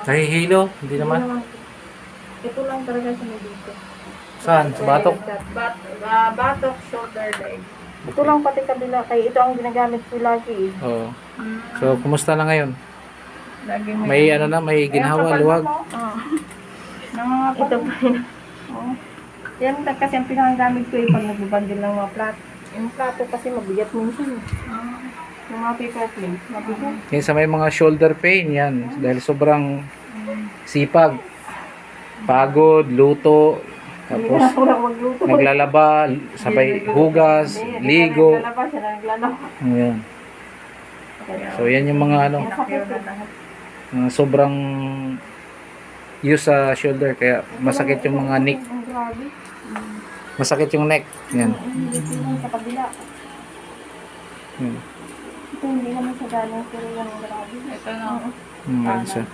Nahihilo? Hindi Hindi naman. naman. Ito lang talaga siya na dito. Saan? Sa batok? Batok, shoulder, leg. Ito lang pati kabila. Kaya ito ang ginagamit ko lagi. Oo. So, kumusta na ngayon? Lagi May ano na, may ginhawa, luwag. Ito pa yun. Oh. Yan kasi ang pinakagamit ko pag nagbabandil ng mga plato. Yung plato kasi mabigat minsan. Yung mga paper plate, mabigat. Yan sa may mga shoulder pain, yan. Dahil sobrang sipag. Pagod, luto. Tapos, Hindi na ako magluto. naglalaba, sabay hugas, ligo. Naglalaba siya, naglalaba. Ayan. So, yan yung mga ano, sobrang use sa shoulder. Kaya masakit yung mga neck. Ang grabe. Masakit yung neck. Yan. Ito lang sa kabila. Yan. Ito hindi naman sa galing pero yung grabe. Ito na. Yan siya.